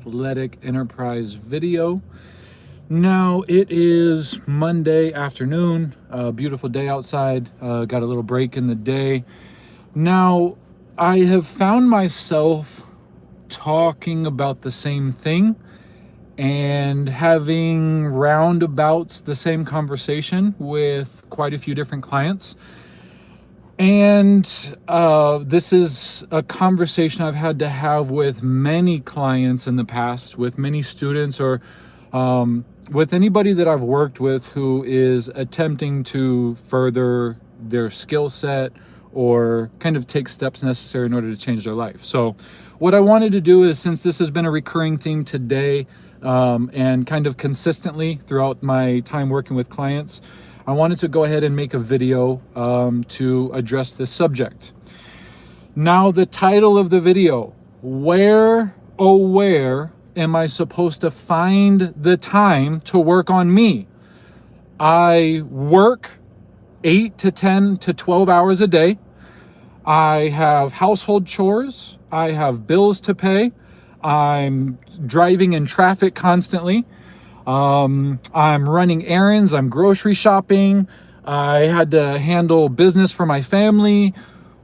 athletic enterprise video. Now it is Monday afternoon, a beautiful day outside, got a little break in the day. Now I have found myself talking about the same thing and having roundabouts the same conversation with quite a few different clients. And this is a conversation I've had to have with many clients in the past, with many students, or with anybody that I've worked with who is attempting to further their skill set or kind of take steps necessary in order to change their life. So what I wanted to do is, since this has been a recurring theme today and kind of consistently throughout my time working with clients, I wanted to go ahead and make a video to address this subject. Now, the title of the video, where, oh where am I supposed to find the time to work on me? I work 8 to 10 to 12 hours a day. I have household chores. I have bills to pay. I'm driving in traffic constantly. I'm running errands, I'm grocery shopping, I had to handle business for my family.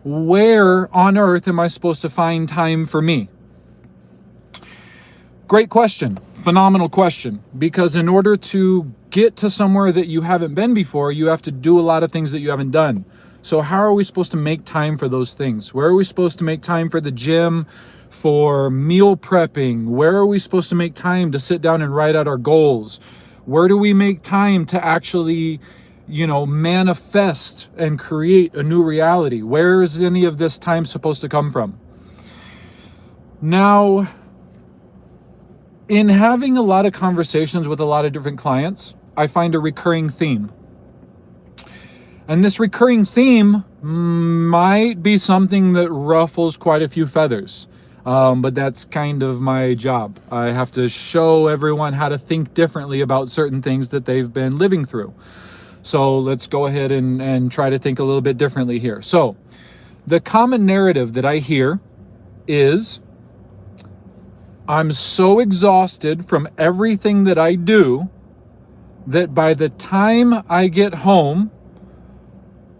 Where on earth am I supposed to find time for me? Great question, phenomenal question, because in order to get to somewhere that you haven't been before, you have to do a lot of things that you haven't done. So how are we supposed to make time for those things? Where are we supposed to make time for the gym, for meal prepping? Where are we supposed to make time to sit down and write out our goals? Where do we make time to actually, manifest and create a new reality? Where is any of this time supposed to come from? Now, in having a lot of conversations with a lot of different clients, I find a recurring theme. And this recurring theme might be something that ruffles quite a few feathers. But that's kind of my job. I have to show everyone how to think differently about certain things that they've been living through. So let's go ahead and try to think a little bit differently here. So the common narrative that I hear is, I'm so exhausted from everything that I do that by the time I get home,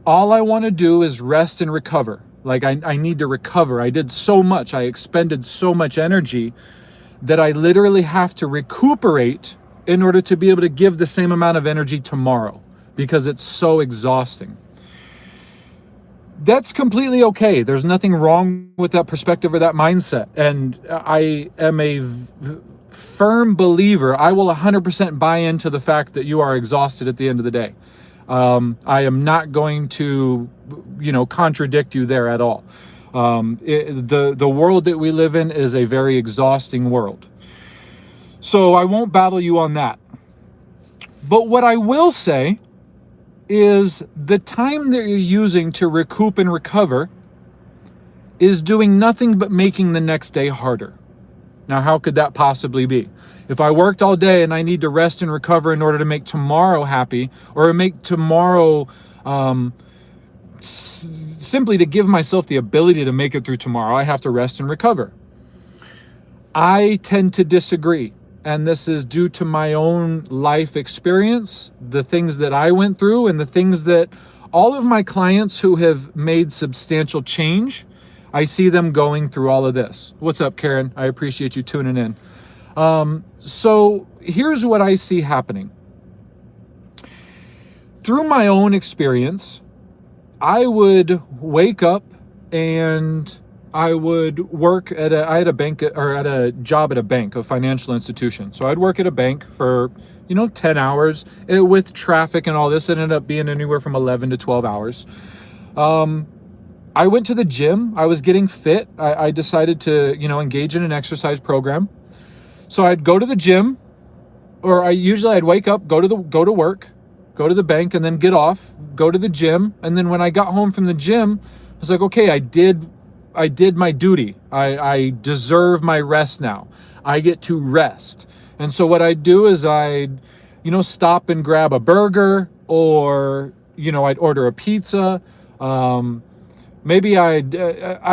all I want to do is rest and recover. Like I need to recover. I did so much. I expended so much energy that I literally have to recuperate in order to be able to give the same amount of energy tomorrow, because it's so exhausting. That's completely okay. There's nothing wrong with that perspective or that mindset. And I am a firm believer. I will 100% buy into the fact that you are exhausted at the end of the day. I am not going to, contradict you there at all. The world that we live in is a very exhausting world. So I won't battle you on that. But what I will say is the time that you're using to recoup and recover is doing nothing but making the next day harder. Now, how could that possibly be? If I worked all day and I need to rest and recover in order to make tomorrow happy, or make tomorrow simply to give myself the ability to make it through tomorrow, I have to rest and recover. I tend to disagree. And this is due to my own life experience, the things that I went through, and the things that all of my clients who have made substantial change, I see them going through all of this. What's up, Karen? I appreciate you tuning in. So here's what I see happening. Through my own experience, I would wake up and I would work at a job at a bank, a financial institution. So I'd work at a bank for, 10 hours with traffic and all this. It ended up being anywhere from 11 to 12 hours. I went to the gym. I was getting fit. I decided to, engage in an exercise program. So I'd go to the gym, or I'd wake up, go to work, go to the bank, and then get off, go to the gym. And then when I got home from the gym, I was like, okay, I did my duty. I deserve my rest now. I get to rest. And so what I'd do is I'd, stop and grab a burger, or, I'd order a pizza, Maybe I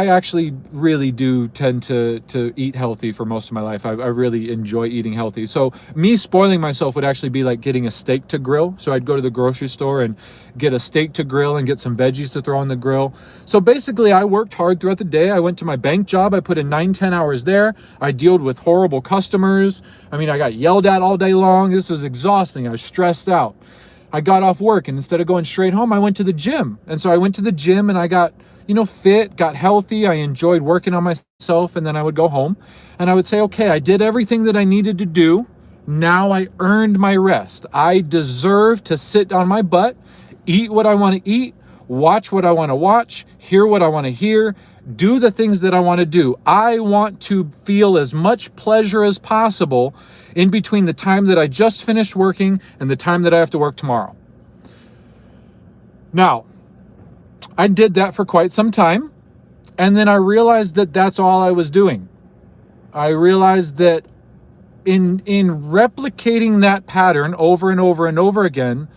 actually really do tend to eat healthy for most of my life. I really enjoy eating healthy. So me spoiling myself would actually be like getting a steak to grill. So I'd go to the grocery store and get a steak to grill and get some veggies to throw on the grill. So basically I worked hard throughout the day. I went to my bank job. I put in 9-10 hours there. I dealt with horrible customers. I mean, I got yelled at all day long. This was exhausting. I was stressed out. I got off work, and instead of going straight home, I went to the gym. And so I went to the gym and I got, fit, got healthy. I enjoyed working on myself. And then I would go home and I would say, okay, I did everything that I needed to do. Now I earned my rest. I deserve to sit on my butt, eat what I want to eat, watch what I want to watch, hear what I want to hear, do the things that I want to do. I want to feel as much pleasure as possible in between the time that I just finished working and the time that I have to work tomorrow. Now, I did that for quite some time, and then I realized that that's all I was doing. I realized that in replicating that pattern over and over and over again,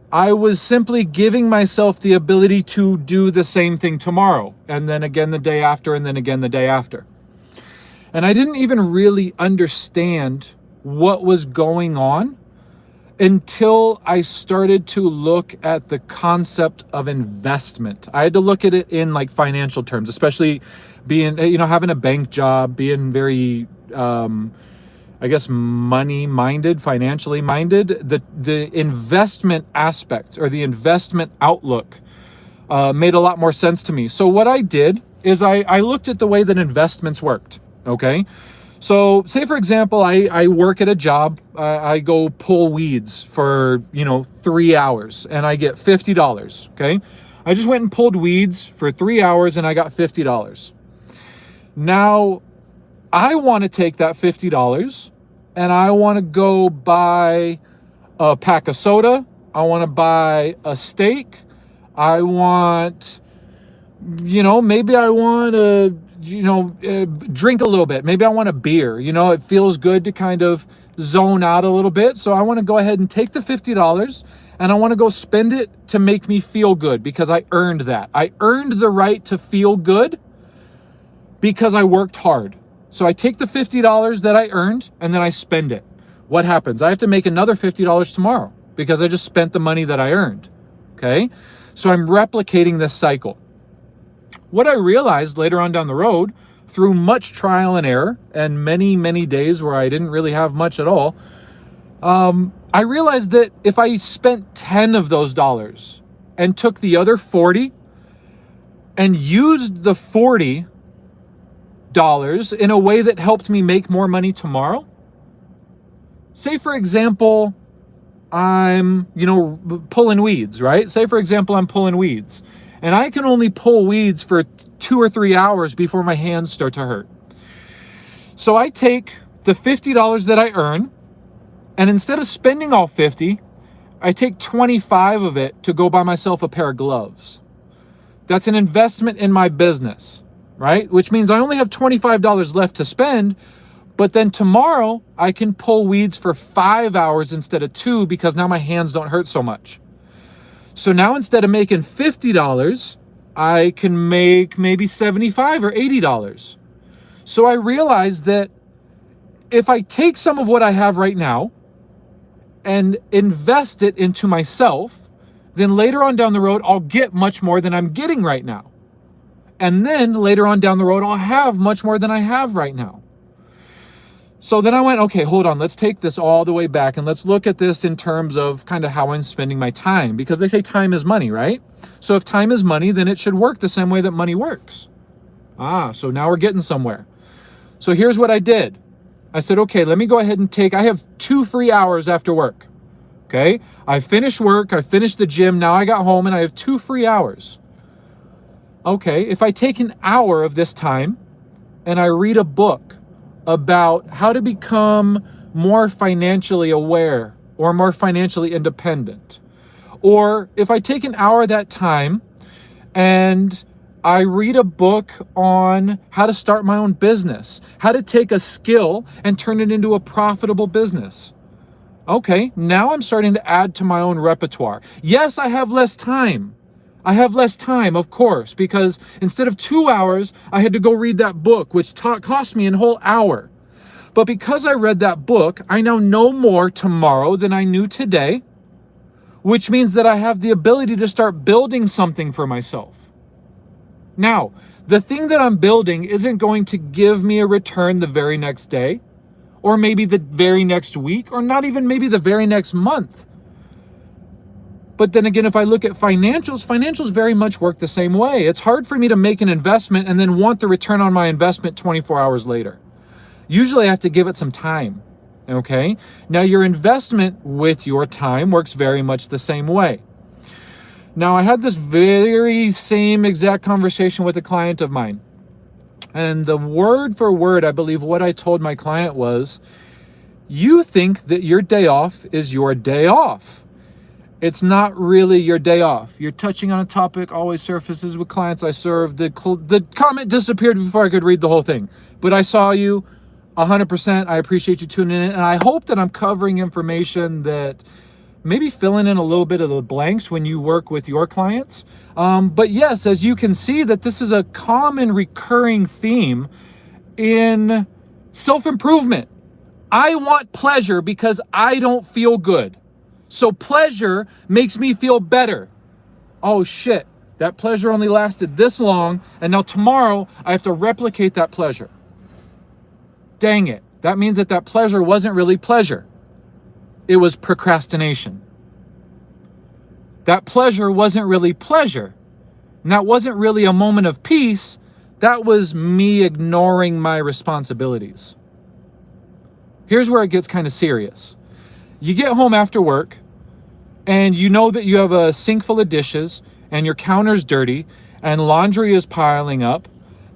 I was simply giving myself the ability to do the same thing tomorrow, and then again the day after, and then again the day after. And I didn't even really understand what was going on until I started to look at the concept of investment. I had to look at it in like financial terms, especially being, having a bank job, being very, money minded, financially minded. The investment aspect or the investment outlook made a lot more sense to me. So what I did is I looked at the way that investments worked. Okay. So say, for example, I work at a job. I go pull weeds for, 3 hours and I get $50. Okay. I just went and pulled weeds for 3 hours and I got $50. Now I want to take that $50 and I want to go buy a pack of soda. I want to buy a steak. I want, maybe I want to, drink a little bit. Maybe I want a beer. It feels good to kind of zone out a little bit. So I want to go ahead and take the $50 and I want to go spend it to make me feel good because I earned that. I earned the right to feel good because I worked hard. So I take the $50 that I earned and then I spend it. What happens? I have to make another $50 tomorrow because I just spent the money that I earned. Okay? So I'm replicating this cycle. What I realized later on down the road, through much trial and error and many, many days where I didn't really have much at all, I realized that if I spent 10 of those dollars and took the other 40 and used the $40 in a way that helped me make more money tomorrow, say, for example, I'm, pulling weeds, right? Say, for example, I'm pulling weeds. And I can only pull weeds for 2 or 3 hours before my hands start to hurt. So I take the $50 that I earn, and instead of spending all 50, I take 25 of it to go buy myself a pair of gloves. That's an investment in my business, right? Which means I only have $25 left to spend, but then tomorrow I can pull weeds for 5 hours instead of 2 because now my hands don't hurt so much. So now instead of making $50, I can make maybe $75 or $80. So I realized that if I take some of what I have right now and invest it into myself, then later on down the road, I'll get much more than I'm getting right now. And then later on down the road, I'll have much more than I have right now. So then I went, okay, hold on, let's take this all the way back and let's look at this in terms of kind of how I'm spending my time, because they say time is money, right? So if time is money, then it should work the same way that money works. So now we're getting somewhere. So here's what I did. I said, okay, let me go ahead and I have 2 free hours after work. Okay, I finished work, I finished the gym, now I got home and I have 2 free hours. Okay, if I take an hour of this time and I read a book about how to become more financially aware or more financially independent. Or if I take an hour of that time and I read a book on how to start my own business, how to take a skill and turn it into a profitable business. Okay, now I'm starting to add to my own repertoire. Yes, I have less time. I have less time, of course, because instead of 2 hours, I had to go read that book, which cost me a whole hour. But because I read that book, I now know more tomorrow than I knew today, which means that I have the ability to start building something for myself. Now, the thing that I'm building isn't going to give me a return the very next day, or maybe the very next week, or not even maybe the very next month. But then again, if I look at financials very much work the same way. It's hard for me to make an investment and then want the return on my investment 24 hours later. Usually I have to give it some time, okay? Now your investment with your time works very much the same way. Now I had this very same exact conversation with a client of mine. And the word for word, I believe what I told my client was, you think that your day off is your day off. It's not really your day off. You're touching on a topic always surfaces with clients I serve. The comment disappeared before I could read the whole thing. But I saw you 100%. I appreciate you tuning in. And I hope that I'm covering information that maybe filling in a little bit of the blanks when you work with your clients. But yes, as you can see, that this is a common recurring theme in self-improvement. I want pleasure because I don't feel good. So pleasure makes me feel better. Oh shit, that pleasure only lasted this long, and now tomorrow I have to replicate that pleasure. Dang it. That means that pleasure wasn't really pleasure. It was procrastination. That pleasure wasn't really pleasure. And that wasn't really a moment of peace. That was me ignoring my responsibilities. Here's where it gets kind of serious. You get home after work and you know that you have a sink full of dishes and your counter's dirty and laundry is piling up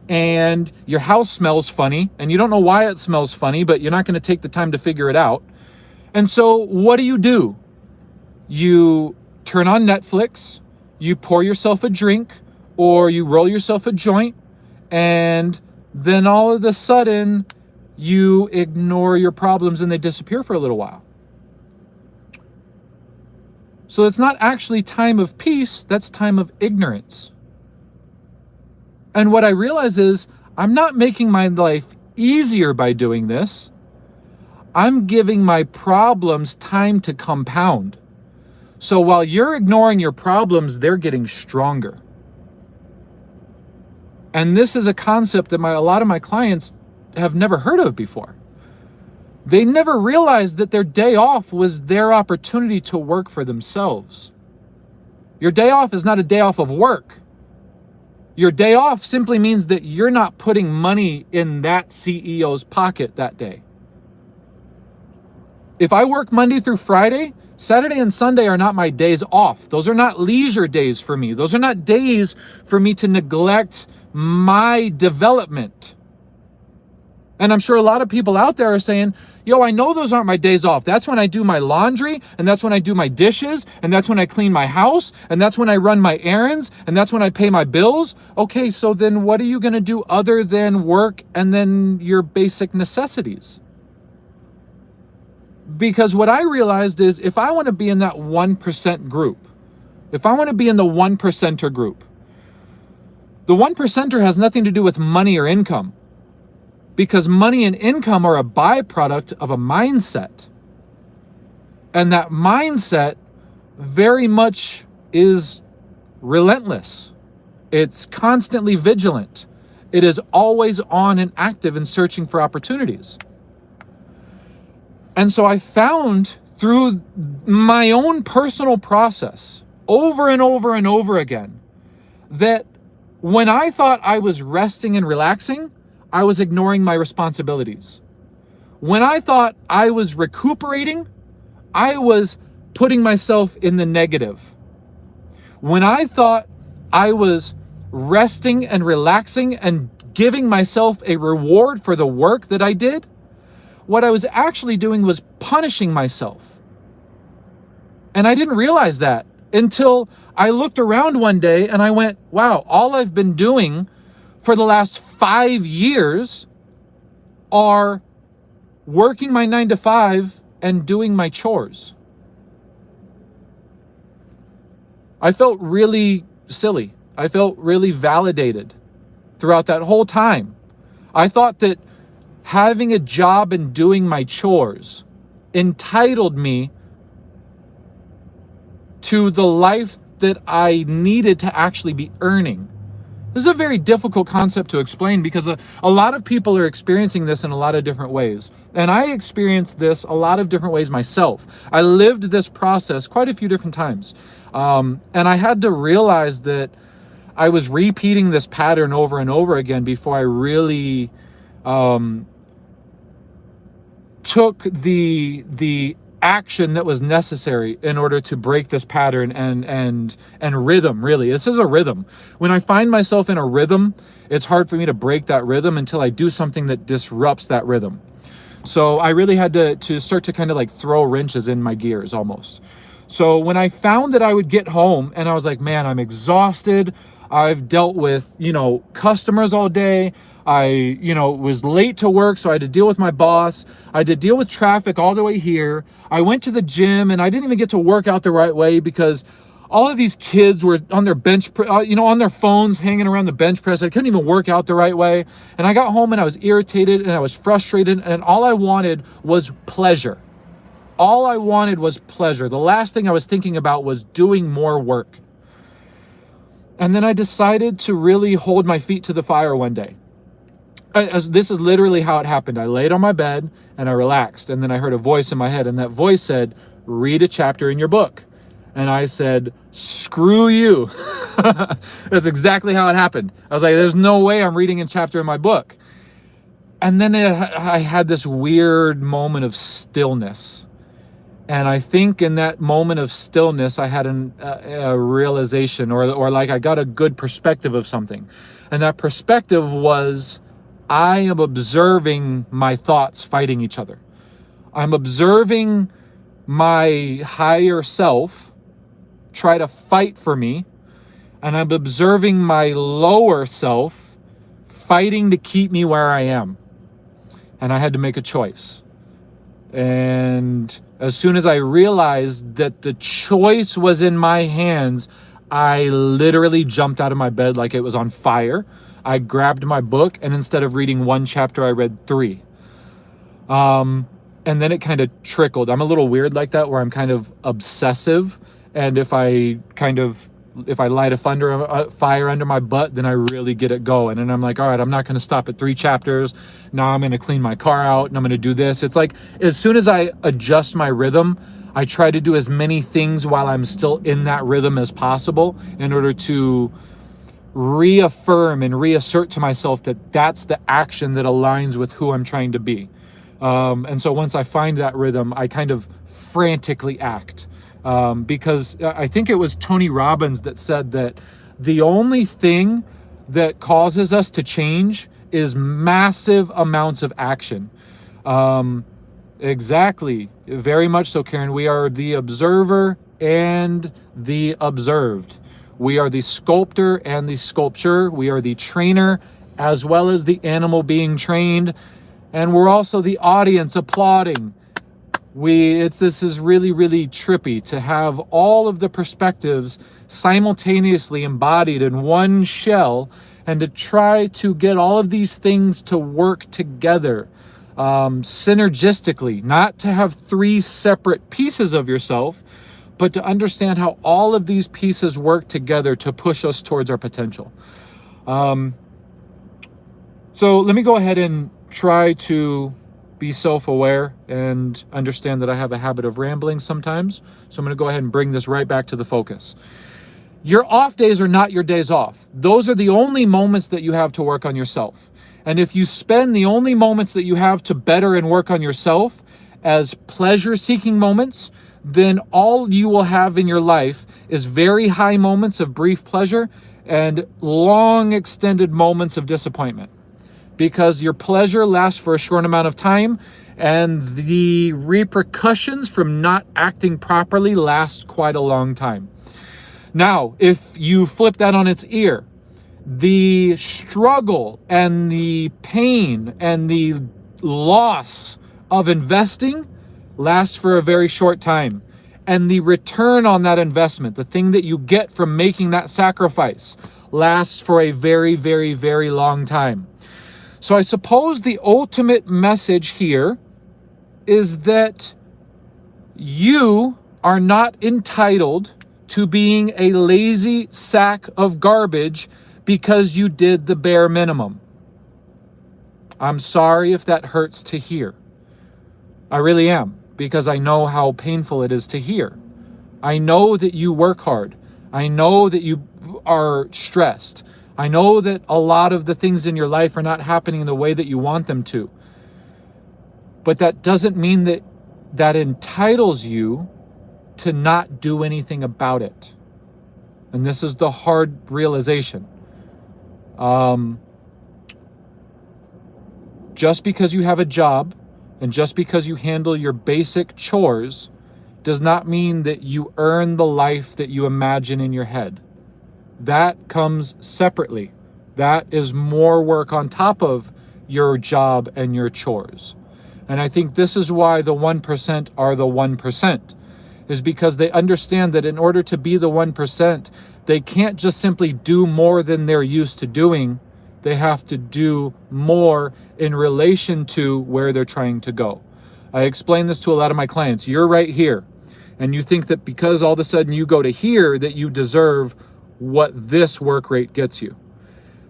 and your house smells funny and you don't know why it smells funny, but you're not going to take the time to figure it out. And so what do? You turn on Netflix, you pour yourself a drink, or you roll yourself a joint, and then all of a sudden you ignore your problems and they disappear for a little while. So it's not actually time of peace, that's time of ignorance. And what I realize is I'm not making my life easier by doing this. I'm giving my problems time to compound. So while you're ignoring your problems, they're getting stronger. And this is a concept that a lot of my clients have never heard of before. They never realized that their day off was their opportunity to work for themselves. Your day off is not a day off of work. Your day off simply means that you're not putting money in that CEO's pocket that day. If I work Monday through Friday, Saturday and Sunday are not my days off. Those are not leisure days for me. Those are not days for me to neglect my development. And I'm sure a lot of people out there are saying, yo, I know those aren't my days off. That's when I do my laundry, and that's when I do my dishes, and that's when I clean my house, and that's when I run my errands, and that's when I pay my bills. Okay, so then what are you going to do other than work and then your basic necessities? Because what I realized is if I want to be in that 1% group, if I want to be in the 1%er group, the 1%er has nothing to do with money or income. Because money and income are a byproduct of a mindset. And that mindset very much is relentless. It's constantly vigilant. It is always on and active and searching for opportunities. And so I found through my own personal process over and over and over again that when I thought I was resting and relaxing, I was ignoring my responsibilities. When I thought I was recuperating, I was putting myself in the negative. When I thought I was resting and relaxing and giving myself a reward for the work that I did, what I was actually doing was punishing myself. And I didn't realize that until I looked around one day and I went, wow, all I've been doing for the last 5 years are working my 9 to 5 and doing my chores. I felt really silly. I felt really validated throughout that whole time. I thought that having a job and doing my chores entitled me to the life that I needed to actually be earning. This is a very difficult concept to explain because a lot of people are experiencing this in a lot of different ways. And I experienced this a lot of different ways myself. I lived this process quite a few different times. And I had to realize that I was repeating this pattern over and over again before I really took the action that was necessary in order to break this pattern and rhythm. Really, this is a rhythm. When I find myself in a rhythm, it's hard for me to break that rhythm until I do something that disrupts that rhythm. So I really had to start to kind of like throw wrenches in my gears almost. So when I found that I would get home and I was like, man, I'm exhausted. I've dealt with, customers all day. I, was late to work, so I had to deal with my boss. I had to deal with traffic all the way here. I went to the gym and I didn't even get to work out the right way because all of these kids were on their on their phones, hanging around the bench press. I couldn't even work out the right way. And I got home and I was irritated and I was frustrated, and all I wanted was pleasure. All I wanted was pleasure. The last thing I was thinking about was doing more work. And then I decided to really hold my feet to the fire one day. This is literally how it happened. I laid on my bed and I relaxed. And then I heard a voice in my head, and that voice said, read a chapter in your book. And I said, screw you. That's exactly how it happened. I was like, there's no way I'm reading a chapter in my book. And then I had this weird moment of stillness. And I think in that moment of stillness, I had a realization, or like I got a good perspective of something. And that perspective was, I am observing my thoughts fighting each other. I'm observing my higher self try to fight for me. And I'm observing my lower self fighting to keep me where I am. And I had to make a choice. And as soon as I realized that the choice was in my hands, I literally jumped out of my bed like it was on fire. I grabbed my book, and instead of reading one chapter, I read 3. And then it kind of trickled. I'm a little weird like that, where I'm kind of obsessive. And if I light a fire under my butt, then I really get it going. And I'm like, all right, I'm not going to stop at 3 chapters. Now I'm going to clean my car out and I'm going to do this. It's like, as soon as I adjust my rhythm, I try to do as many things while I'm still in that rhythm as possible in order to reaffirm and reassert to myself that that's the action that aligns with who I'm trying to be. And so once I find that rhythm, I kind of frantically act. Because I think it was Tony Robbins that said that the only thing that causes us to change is massive amounts of action. Exactly. Very much so, Karen. We are the observer and the observed. We are the sculptor and the sculpture. We are the trainer as well as the animal being trained. And we're also the audience applauding. This is really, really trippy to have all of the perspectives simultaneously embodied in one shell, and to try to get all of these things to work together synergistically, not to have 3 separate pieces of yourself, but to understand how all of these pieces work together to push us towards our potential. So let me go ahead and try to be self-aware and understand that I have a habit of rambling sometimes. So I'm going to go ahead and bring this right back to the focus. Your off days are not your days off. Those are the only moments that you have to work on yourself. And if you spend the only moments that you have to better and work on yourself as pleasure-seeking moments, then all you will have in your life is very high moments of brief pleasure and long extended moments of disappointment. Because your pleasure lasts for a short amount of time, and the repercussions from not acting properly last quite a long time. Now, if you flip that on its ear, the struggle and the pain and the loss of investing lasts for a very short time. and the return on that investment, the thing that you get from making that sacrifice, lasts for a very, very, very long time. So I suppose the ultimate message here is that you are not entitled to being a lazy sack of garbage because you did the bare minimum. I'm sorry if that hurts to hear. I really am, because I know how painful it is to hear. I know that you work hard. I know that you are stressed. I know that a lot of the things in your life are not happening in the way that you want them to. But that doesn't mean that that entitles you to not do anything about it. And this is the hard realization. Just because you have a job and just because you handle your basic chores does not mean that you earn the life that you imagine in your head. That comes separately. That is more work on top of your job and your chores. And I think this is why the 1% are the 1%, is because they understand that in order to be the 1%, they can't just simply do more than they're used to doing. They have to do more in relation to where they're trying to go. I explain this to a lot of my clients. You're right here, and you think that because all of a sudden you go to here that you deserve what this work rate gets you.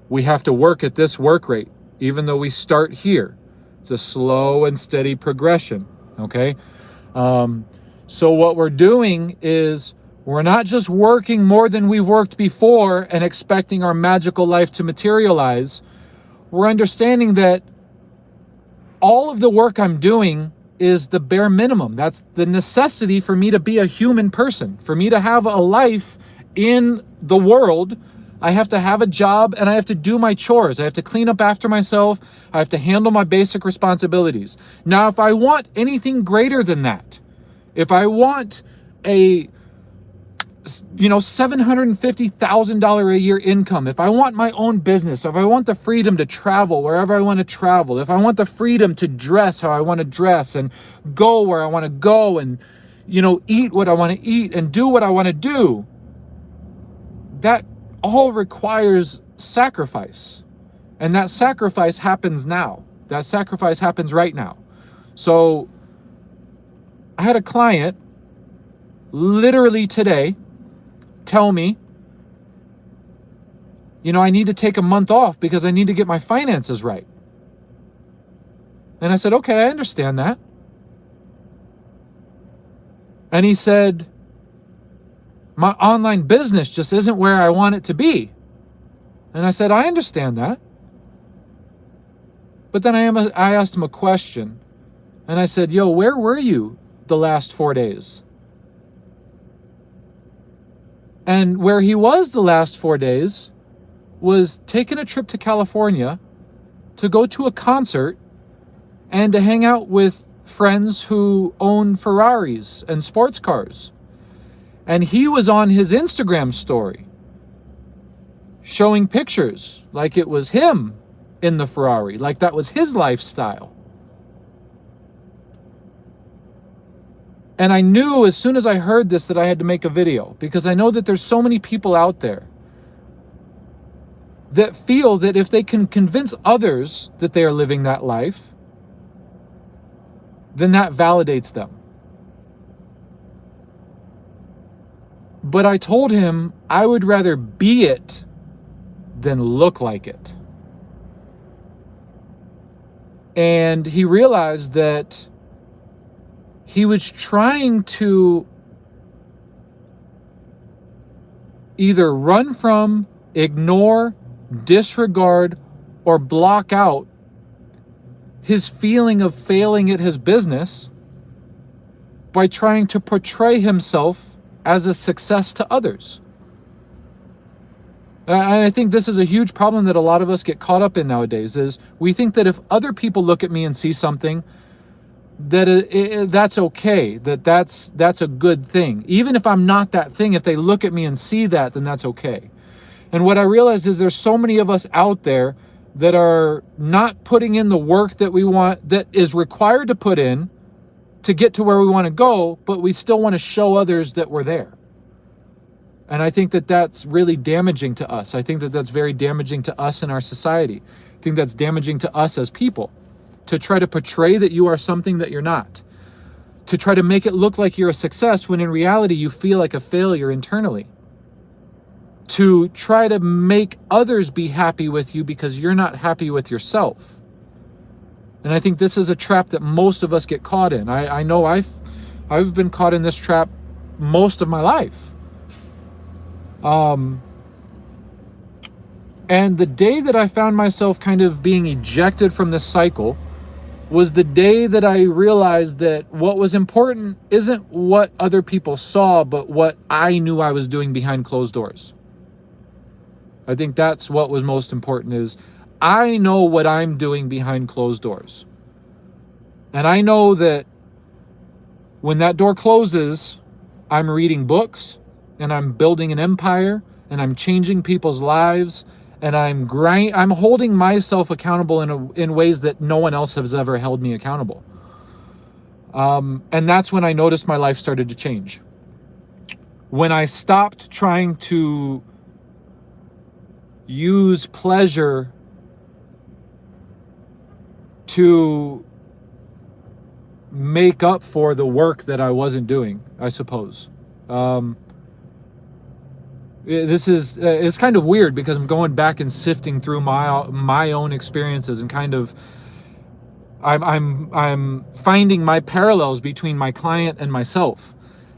We have to work at this work rate, even though we start here. It's a slow and steady progression, okay? So what we're doing is we're not just working more than we've worked before and expecting our magical life to materialize. We're understanding that all of the work I'm doing is the bare minimum. That's the necessity for me to be a human person, for me to have a life in the world. I have to have a job and I have to do my chores. I have to clean up after myself. I have to handle my basic responsibilities. Now, if I want anything greater than that, if I want a $750,000 a year income, if I want my own business, if I want the freedom to travel wherever I want to travel, if I want the freedom to dress how I want to dress and go where I want to go and, eat what I want to eat and do what I want to do, that all requires sacrifice. And that sacrifice happens now. That sacrifice happens right now. So I had a client literally today tell me, I need to take a month off because I need to get my finances right. And I said, okay, I understand that. And he said, my online business just isn't where I want it to be. And I said, I understand that. But then I asked him a question. And I said, where were you the last 4 days? And where he was the last 4 days was taking a trip to California to go to a concert and to hang out with friends who own Ferraris and sports cars. And he was on his Instagram story showing pictures like it was him in the Ferrari, like that was his lifestyle. And I knew as soon as I heard this that I had to make a video, because I know that there's so many people out there that feel that if they can convince others that they are living that life, then that validates them. But I told him I would rather be it than look like it. And he realized that he was trying to either run from, ignore, disregard, or block out his feeling of failing at his business by trying to portray himself as a success to others. And I think this is a huge problem that a lot of us get caught up in nowadays, is we think that if other people look at me and see something, that that's okay, that's a good thing. Even if I'm not that thing, if they look at me and see that, then that's okay. And what I realized is there's so many of us out there that are not putting in the work that we want, that is required to put in, to get to where we want to go, but we still want to show others that we're there. And I think that that's really damaging to us. I think that that's very damaging to us in our society. I think that's damaging to us as people, to try to portray that you are something that you're not, to try to make it look like you're a success when in reality you feel like a failure internally, to try to make others be happy with you because you're not happy with yourself. And I think this is a trap that most of us get caught in. I know I've been caught in this trap most of my life. And the day that I found myself kind of being ejected from this cycle was the day that I realized that what was important isn't what other people saw, but what I knew I was doing behind closed doors. I think that's what was most important, is I know what I'm doing behind closed doors. And I know that when that door closes, I'm reading books and I'm building an empire and I'm changing people's lives and I'm holding myself accountable in ways that no one else has ever held me accountable. And that's when I noticed my life started to change. When I stopped trying to use pleasure to make up for the work that I wasn't doing, I suppose. This is it's kind of weird because I'm going back and sifting through my own experiences and kind of I'm finding my parallels between my client and myself.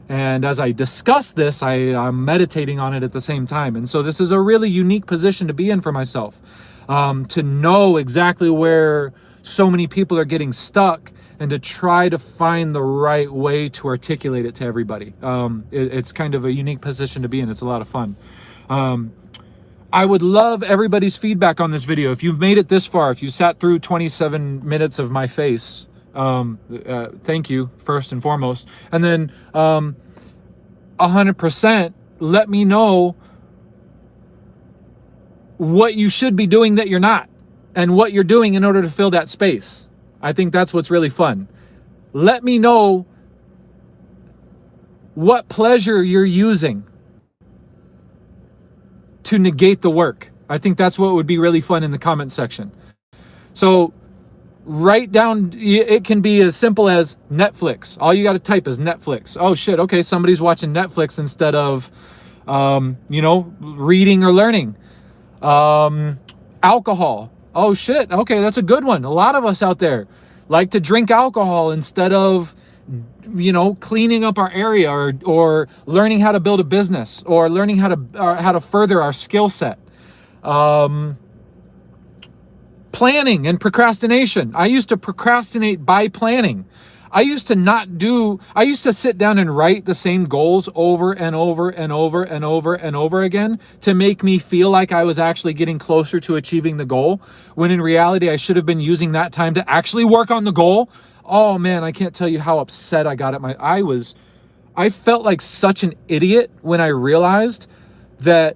And as I discuss this, I'm meditating on it at the same time. And so this is a really unique position to be in for myself, to know exactly where so many people are getting stuck and to try to find the right way to articulate it to everybody. It's kind of a unique position to be in. It's a lot of fun. I would love everybody's feedback on this video. If you've made it this far, if you sat through 27 minutes of my face, thank you, first and foremost. And then 100%, let me know what you should be doing that you're not, and what you're doing in order to fill that space. I think that's what's really fun. Let me know what pleasure you're using to negate the work. I think that's what would be really fun in the comment section. So write down, it can be as simple as Netflix. All you got to type is Netflix. Oh shit, okay, somebody's watching Netflix instead of, reading or learning. Alcohol. Oh shit, okay, that's a good one. A lot of us out there like to drink alcohol instead of, cleaning up our area or learning how to build a business or learning how to further our skill set. Planning and procrastination. I used to procrastinate by planning. I used to sit down and write the same goals over and over and over and over and over again to make me feel like I was actually getting closer to achieving the goal, when in reality, I should have been using that time to actually work on the goal. Oh man, I can't tell you how upset I got I felt like such an idiot when I realized that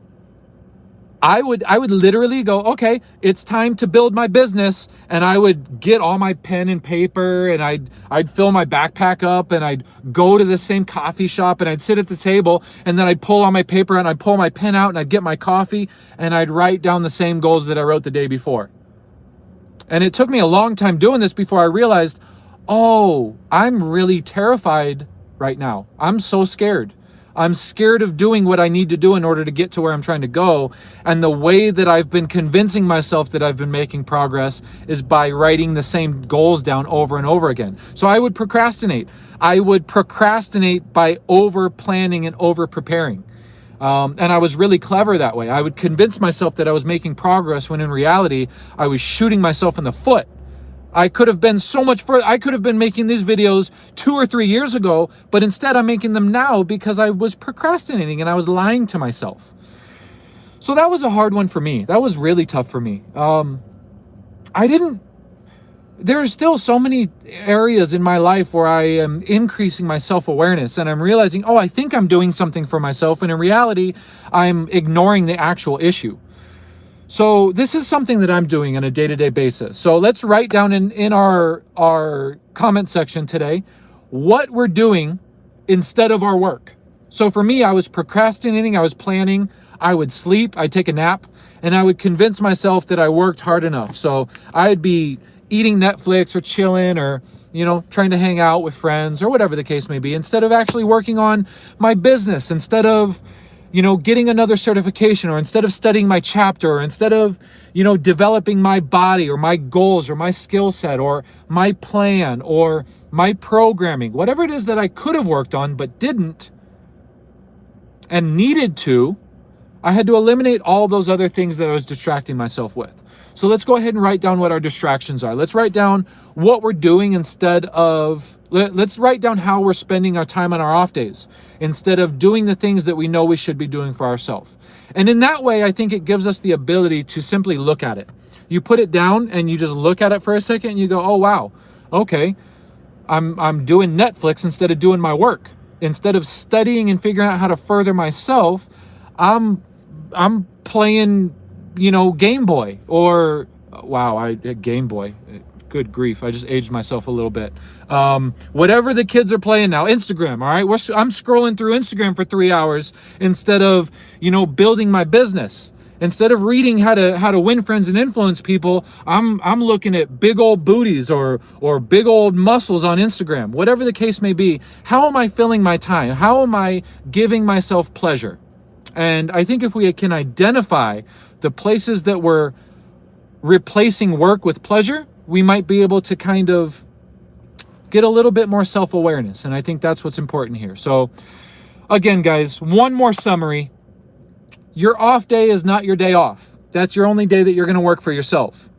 I would literally go, okay, it's time to build my business. And I would get all my pen and paper and I'd fill my backpack up and I'd go to the same coffee shop and I'd sit at the table and then I'd pull all my paper and I'd pull my pen out and I'd get my coffee and I'd write down the same goals that I wrote the day before. And it took me a long time doing this before I realized, oh, I'm really terrified right now. I'm so scared. I'm scared of doing what I need to do in order to get to where I'm trying to go. And the way that I've been convincing myself that I've been making progress is by writing the same goals down over and over again. So I would procrastinate. I would procrastinate by over planning and over preparing. And I was really clever that way. I would convince myself that I was making progress when in reality, I was shooting myself in the foot. I could have been so much further. I could have been making these videos 2 or 3 years ago, but instead I'm making them now because I was procrastinating and I was lying to myself. So that was a hard one for me. That was really tough for me. There are still so many areas in my life where I am increasing my self-awareness and I'm realizing, oh, I think I'm doing something for myself. And in reality, I'm ignoring the actual issue. So this is something that I'm doing on a day-to-day basis. So let's write down in our comment section today, what we're doing instead of our work. So for me, I was procrastinating, I was planning, I would sleep, I'd take a nap, and I would convince myself that I worked hard enough. So I'd be eating Netflix or chilling or, trying to hang out with friends or whatever the case may be, instead of actually working on my business, instead of, getting another certification, or instead of studying my chapter, or instead of, developing my body or my goals or my skill set or my plan or my programming, whatever it is that I could have worked on but didn't and needed to. I had to eliminate all those other things that I was distracting myself with. So let's go ahead and write down what our distractions are. Let's write down what we're doing instead of, let's write down how we're spending our time on our off days instead of doing the things that we know we should be doing for ourselves. And in that way, I think it gives us the ability to simply look at it. You put it down and you just look at it for a second and you go, oh, wow, okay, I'm doing Netflix instead of doing my work. Instead of studying and figuring out how to further myself, I'm playing, Game Boy or Game Boy. Good grief, I just aged myself a little bit. Whatever the kids are playing now, Instagram, all right? I'm scrolling through Instagram for 3 hours instead of, building my business. Instead of reading how to win friends and influence people, I'm looking at big old booties or big old muscles on Instagram. Whatever the case may be, how am I filling my time? How am I giving myself pleasure? And I think if we can identify the places that we're replacing work with pleasure, we might be able to kind of get a little bit more self-awareness. And I think that's what's important here. So again, guys, one more summary. Your off day is not your day off. That's your only day that you're going to work for yourself.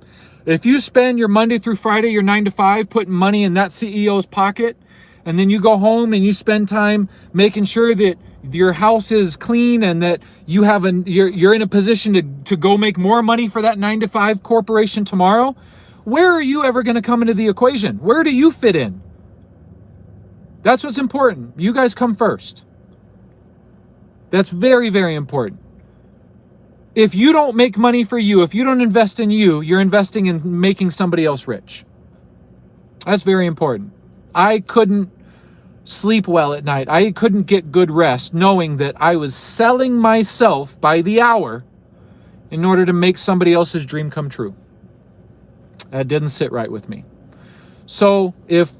If you spend your Monday through Friday, your 9 to 5, putting money in that CEO's pocket, and then you go home and you spend time making sure that your house is clean and that you're in a position to go make more money for that 9 to 5 corporation tomorrow, where are you ever going to come into the equation? Where do you fit in? That's what's important. You guys come first. That's very, very important. If you don't make money for you, if you don't invest in you, you're investing in making somebody else rich. That's very important. I couldn't sleep well at night. I couldn't get good rest knowing that I was selling myself by the hour in order to make somebody else's dream come true. That didn't sit right with me. So if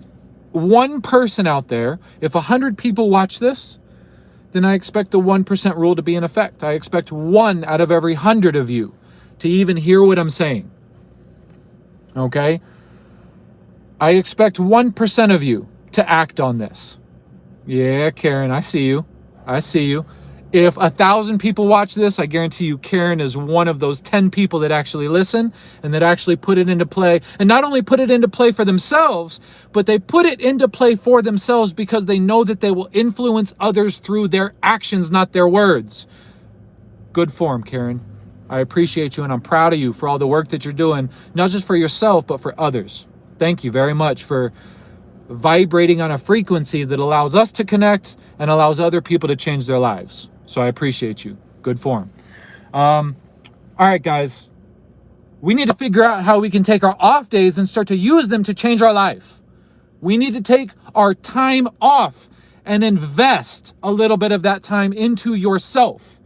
one person out there, if 100 people watch this, then I expect the 1% rule to be in effect. I expect 1 out of every 100 of you to even hear what I'm saying. Okay? I expect 1% of you to act on this. Yeah, Karen, I see you. I see you. If 1,000 people watch this, I guarantee you Karen is one of those 10 people that actually listen and that actually put it into play. And not only put it into play for themselves, but they put it into play for themselves because they know that they will influence others through their actions, not their words. Good form, Karen. I appreciate you and I'm proud of you for all the work that you're doing, not just for yourself, but for others. Thank you very much for vibrating on a frequency that allows us to connect and allows other people to change their lives. So I appreciate you. Good form. All right, guys. We need to figure out how we can take our off days and start to use them to change our life. We need to take our time off and invest a little bit of that time into yourself.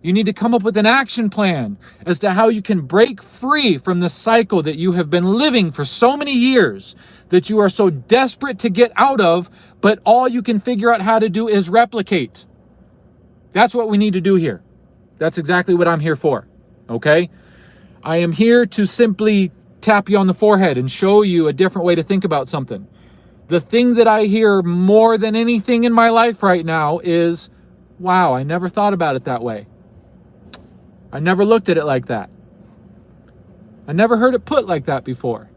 You need to come up with an action plan as to how you can break free from the cycle that you have been living for so many years that you are so desperate to get out of, but all you can figure out how to do is replicate. That's what we need to do here. That's exactly what I'm here for, okay? I am here to simply tap you on the forehead and show you a different way to think about something. The thing that I hear more than anything in my life right now is, wow, I never thought about it that way. I never looked at it like that. I never heard it put like that before.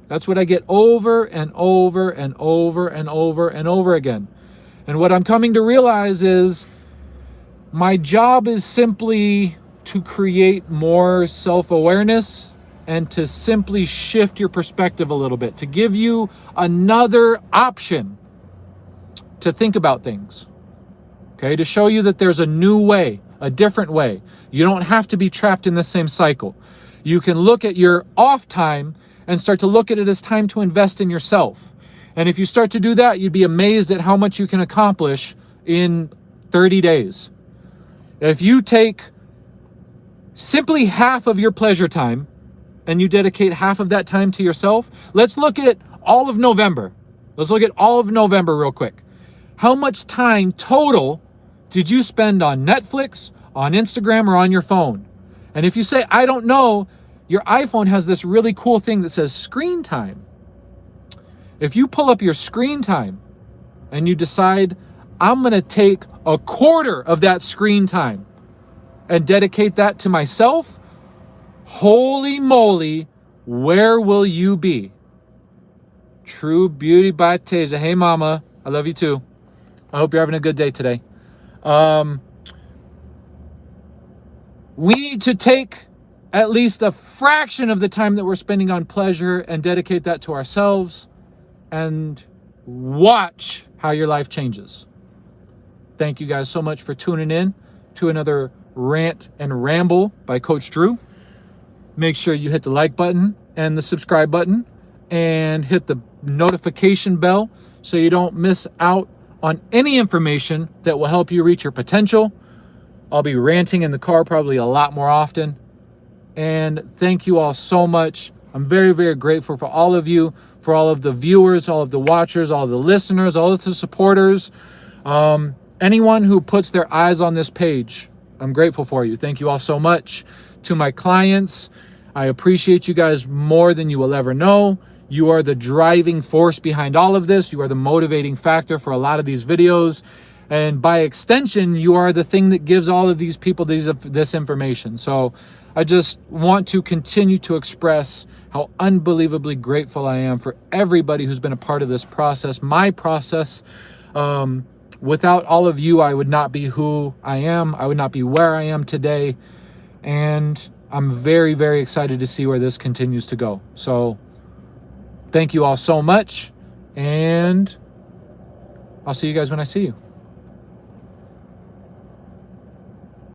That's what I get over and over and over and over and over again. And what I'm coming to realize is my job is simply to create more self-awareness and to simply shift your perspective a little bit, to give you another option to think about things, okay? To show you that there's a new way, a different way. You don't have to be trapped in the same cycle. You can look at your off time and start to look at it as time to invest in yourself. And if you start to do that, you'd be amazed at how much you can accomplish in 30 days. If you take simply half of your pleasure time and you dedicate half of that time to yourself, let's look at all of November. Let's look at all of November real quick. How much time total did you spend on Netflix, on Instagram, or on your phone? And if you say, I don't know, your iPhone has this really cool thing that says screen time. If you pull up your screen time and you decide, I'm going to take a quarter of that screen time and dedicate that to myself, holy moly, where will you be? True Beauty by Tasia. Hey, mama. I love you too. I hope you're having a good day today. We need to take at least a fraction of the time that we're spending on pleasure and dedicate that to ourselves and watch how your life changes. Thank you guys so much for tuning in to another Rant and Ramble by Coach Drew. Make sure you hit the like button and the subscribe button and hit the notification bell so you don't miss out on any information that will help you reach your potential. I'll be ranting in the car probably a lot more often. And thank you all so much. I'm very, very grateful for all of you, for all of the viewers, all of the watchers, all of the listeners, all of the supporters. Anyone who puts their eyes on this page, I'm grateful for you. Thank you all so much. To my clients, I appreciate you guys more than you will ever know. You are the driving force behind all of this. You are the motivating factor for a lot of these videos. And by extension, you are the thing that gives all of these people this information. So I just want to continue to express how unbelievably grateful I am for everybody who's been a part of this process, my process. Without all of you, I would not be who I am. I would not be where I am today. And I'm very, very excited to see where this continues to go. So thank you all so much. And I'll see you guys when I see you.